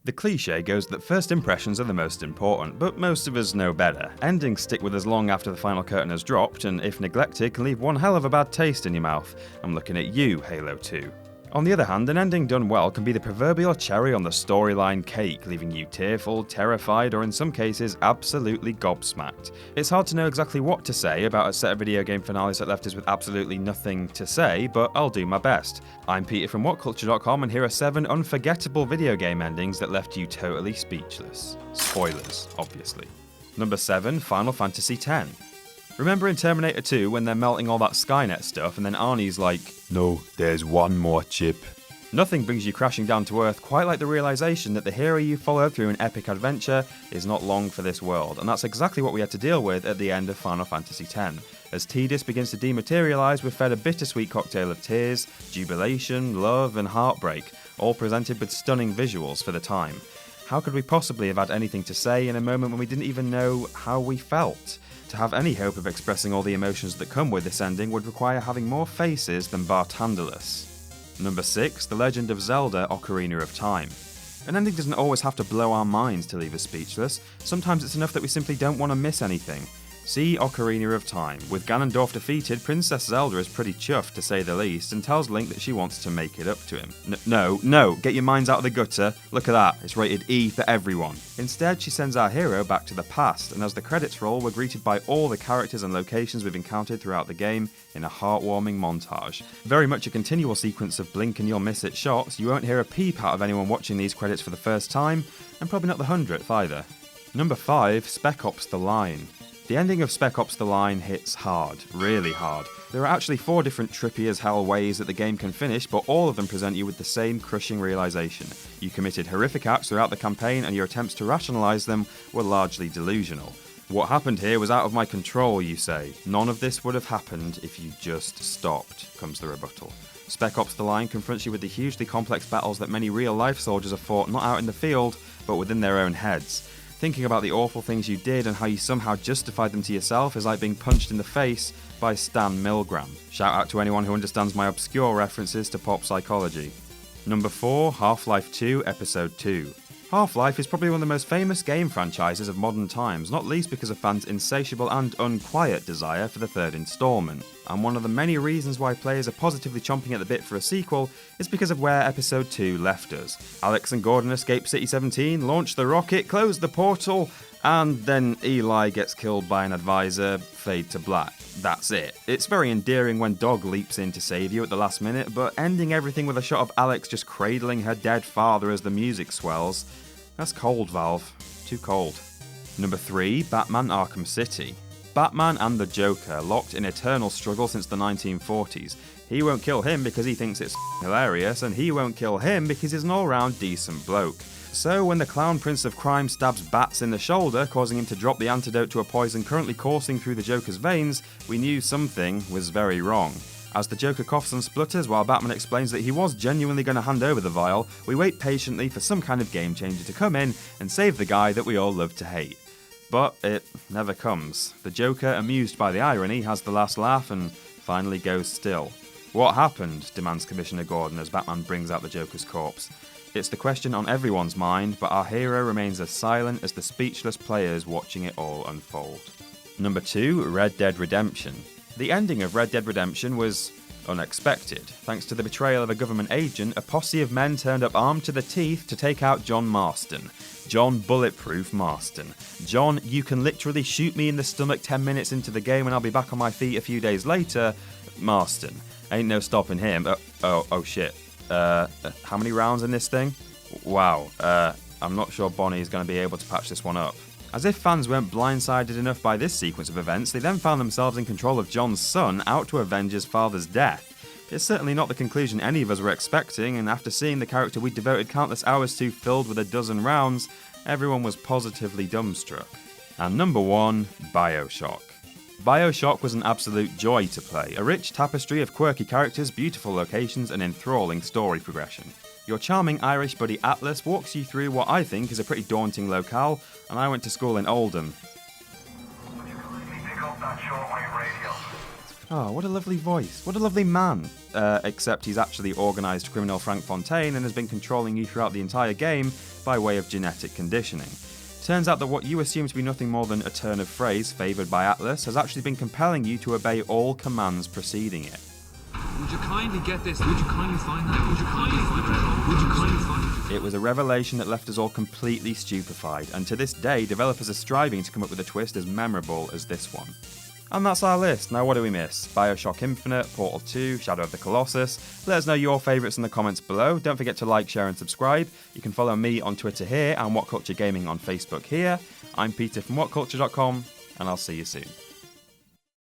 The cliche goes that first impressions are the most important, but most of us know better. Endings stick with us long after the final curtain has dropped, and if neglected can leave one hell of a bad taste in your mouth. I'm looking at you, Halo 2. On the other hand, an ending done well can be the proverbial cherry on the storyline cake, leaving you tearful, terrified, or in some cases, absolutely gobsmacked. It's hard to know exactly what to say about a set of video game finales that left us with absolutely nothing to say, but I'll do my best. I'm Peter from WhatCulture.com, and here are 7 unforgettable video game endings that left you totally speechless. Spoilers, obviously. Number 7, Final Fantasy X. Remember in Terminator 2 when they're melting all that Skynet stuff and then Arnie's like, "No, there's one more chip." Nothing brings you crashing down to earth quite like the realization that the hero you follow through an epic adventure is not long for this world, and that's exactly what we had to deal with at the end of Final Fantasy X. As Tidus begins to dematerialize, we're fed a bittersweet cocktail of tears, jubilation, love, and heartbreak, all presented with stunning visuals for the time. How could we possibly have had anything to say in a moment when we didn't even know how we felt? To have any hope of expressing all the emotions that come with this ending would require having more faces than Barthandelus. Number 6, The Legend of Zelda Ocarina of Time. An ending doesn't always have to blow our minds to leave us speechless. Sometimes it's enough that we simply don't want to miss anything. See Ocarina of Time. With Ganondorf defeated, Princess Zelda is pretty chuffed to say the least and tells Link that she wants to make it up to him. No, get your minds out of the gutter. Look at that, it's rated E for everyone. Instead, she sends our hero back to the past, and as the credits roll, we're greeted by all the characters and locations we've encountered throughout the game in a heartwarming montage. Very much a continual sequence of blink and you'll miss it shots. You won't hear a peep out of anyone watching these credits for the first time, and probably not the 100th either. Number 5, Spec Ops The Line. The ending of Spec Ops The Line hits hard, really hard. There are actually 4 different trippy as hell ways that the game can finish, but all of them present you with the same crushing realization. You committed horrific acts throughout the campaign and your attempts to rationalize them were largely delusional. What happened here was out of my control, you say. None of this would have happened if you just stopped, comes the rebuttal. Spec Ops The Line confronts you with the hugely complex battles that many real-life soldiers have fought not out in the field, but within their own heads. Thinking about the awful things you did and how you somehow justified them to yourself is like being punched in the face by Stan Milgram. Shout out to anyone who understands my obscure references to pop psychology. Number 4, Half-Life 2 Episode 2. Half-Life is probably one of the most famous game franchises of modern times, not least because of fans' insatiable and unquiet desire for the 3rd installment. And one of the many reasons why players are positively chomping at the bit for a sequel is because of where Episode 2 left us. Alex and Gordon escape City 17, launch the rocket, close the portal, and then Eli gets killed by an advisor, fade to black. That's it. It's very endearing when Dog leaps in to save you at the last minute, but ending everything with a shot of Alex just cradling her dead father as the music swells, that's cold, Valve. Too cold. Number 3, Batman Arkham City. Batman and the Joker, locked in eternal struggle since the 1940s. He won't kill him because he thinks it's hilarious, and he won't kill him because he's an all-round decent bloke. So when the Clown Prince of Crime stabs Bats in the shoulder, causing him to drop the antidote to a poison currently coursing through the Joker's veins, we knew something was very wrong. As the Joker coughs and splutters while Batman explains that he was genuinely going to hand over the vial, we wait patiently for some kind of game changer to come in and save the guy that we all love to hate. But it never comes. The Joker, amused by the irony, has the last laugh and finally goes still. What happened? Demands Commissioner Gordon as Batman brings out the Joker's corpse. It's the question on everyone's mind, but our hero remains as silent as the speechless players watching it all unfold. Number 2, Red Dead Redemption. The ending of Red Dead Redemption was unexpected. Thanks to the betrayal of a government agent, a posse of men turned up armed to the teeth to take out John Marston. John Bulletproof Marston. John, you can literally shoot me in the stomach 10 minutes into the game and I'll be back on my feet a few days later. Marston. Ain't no stopping him. Oh shit. How many rounds in this thing? Wow. I'm not sure Bonnie's going to be able to patch this one up. As if fans weren't blindsided enough by this sequence of events, they then found themselves in control of John's son, out to avenge his father's death. It's certainly not the conclusion any of us were expecting, and after seeing the character we devoted countless hours to filled with a dozen rounds, everyone was positively dumbstruck. And number 1, Bioshock. Bioshock was an absolute joy to play, a rich tapestry of quirky characters, beautiful locations, and enthralling story progression. Your charming Irish buddy Atlas walks you through what I think is a pretty daunting locale, and I went to school in Oldham. Oh, what a lovely voice. What a lovely man. Except he's actually organised criminal Frank Fontaine and has been controlling you throughout the entire game by way of genetic conditioning. Turns out that what you assume to be nothing more than a turn of phrase favoured by Atlas has actually been compelling you to obey all commands preceding it. Would you kindly get this? Would you kindly find that? Would you kindly find that? Would you kindly find it? It was a revelation that left us all completely stupefied, and to this day, developers are striving to come up with a twist as memorable as this one. And that's our list. Now what do we miss? Bioshock Infinite, Portal 2, Shadow of the Colossus. Let us know your favourites in the comments below. Don't forget to like, share and subscribe. You can follow me on Twitter here and What Culture Gaming on Facebook here. I'm Peter from WhatCulture.com, and I'll see you soon.